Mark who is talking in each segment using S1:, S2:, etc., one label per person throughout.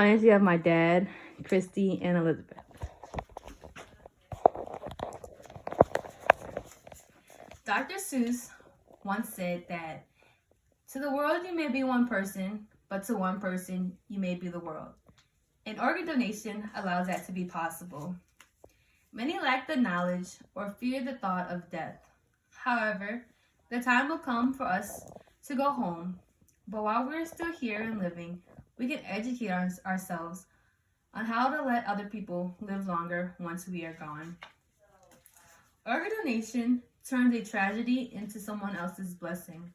S1: audience, you have my dad, Christy, and Elizabeth. Dr. Seuss once said that to the world you may be one person, but to one person you may be the world. And organ donation allows that to be possible. Many lack the knowledge or fear the thought of death. However, the time will come for us to go home, but while we're still here and living, we can educate ourselves on how to let other people live longer once we are gone. Organ donation turns a tragedy into someone else's blessing.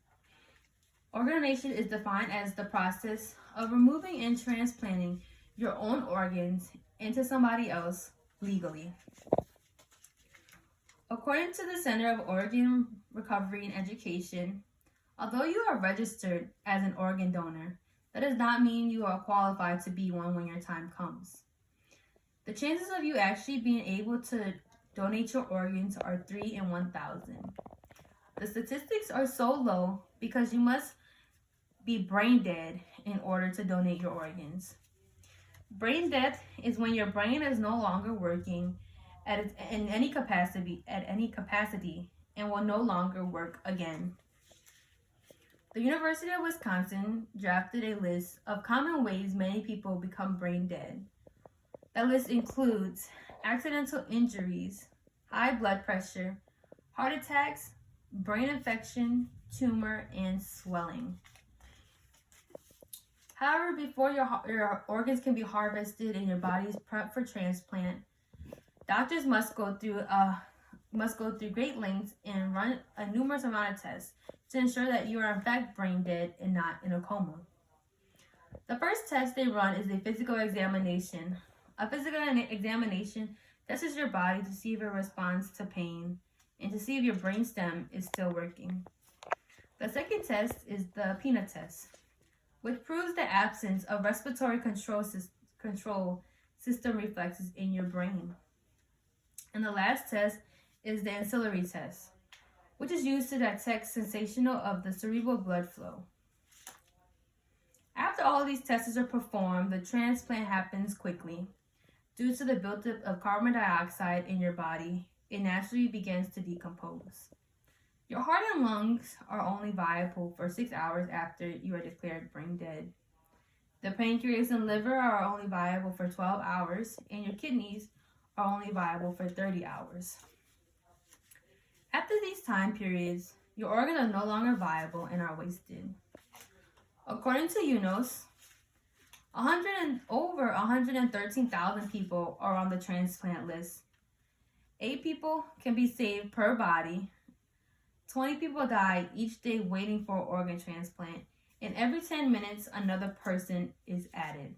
S1: Organ donation is defined as the process of removing and transplanting your own organs into somebody else legally. According to the Center of Organ Recovery and Education, although you are registered as an organ donor, that does not mean you are qualified to be one when your time comes. The chances of you actually being able to donate your organs are 3 in 1,000. The statistics are so low because you must be brain dead in order to donate your organs. Brain death is when your brain is no longer working in any capacity and will no longer work again. The University of Wisconsin drafted a list of common ways many people become brain dead. That list includes accidental injuries, high blood pressure, heart attacks, brain infection, tumor, and swelling. However, before your organs can be harvested and your body is prepped for transplant, doctors must go through great lengths and run a numerous amount of tests to ensure that you are in fact brain dead and not in a coma. The first test they run is a physical examination. A physical examination tests your body to see if it responds to pain and to see if your brainstem is still working. The second test is the PINA test, which proves the absence of respiratory control system reflexes in your brain. And the last test is the ancillary test, which is used to detect sensation of the cerebral blood flow. After all these tests are performed, the transplant happens quickly. Due to the buildup of carbon dioxide in your body, it naturally begins to decompose. Your heart and lungs are only viable for 6 hours after you are declared brain dead. The pancreas and liver are only viable for 12 hours, and your kidneys are only viable for 30 hours. After these time periods, your organs are no longer viable and are wasted. According to UNOS, over 113,000 people are on the transplant list. 8 people can be saved per body. 20 people die each day waiting for an organ transplant, and every 10 minutes another person is added.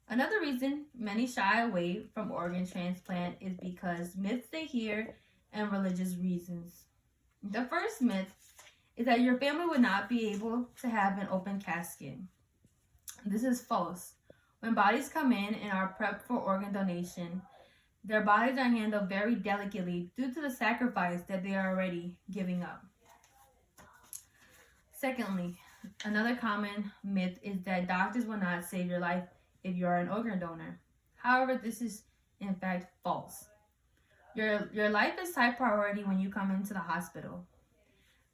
S1: Another reason many shy away from organ transplant is because myths they hear and religious reasons. The first myth is that your family would not be able to have an open casket. This is false. When bodies come in and are prepped for organ donation, their bodies are handled very delicately due to the sacrifice that they are already giving up. Secondly, another common myth is that doctors will not save your life if you are an organ donor. However, this is in fact false. Your life is high priority when you come into the hospital.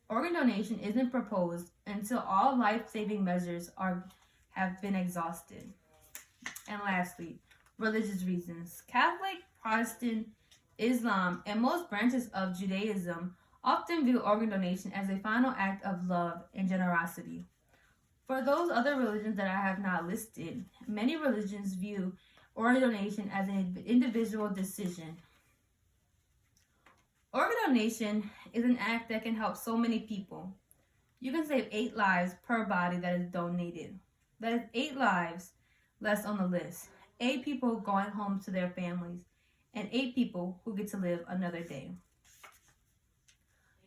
S1: Organ donation isn't proposed until all life-saving measures have been exhausted. And lastly, religious reasons. Catholic, Protestant, Islam, and most branches of Judaism often view organ donation as a final act of love and generosity. For those other religions that I have not listed, many religions view organ donation as an individual decision. Organ donation is an act that can help so many people. You can save 8 lives per body that is donated. That is 8 lives less on the list. 8 people going home to their families, and 8 people who get to live another day.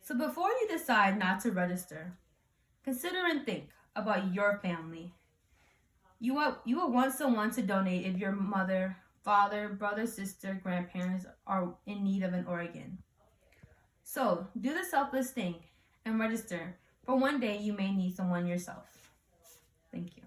S1: So before you decide not to register, consider and think about your family. You will want someone to donate if your mother, father, brother, sister, grandparents are in need of an organ. So do the selfless thing and register, for one day you may need someone yourself. Thank you.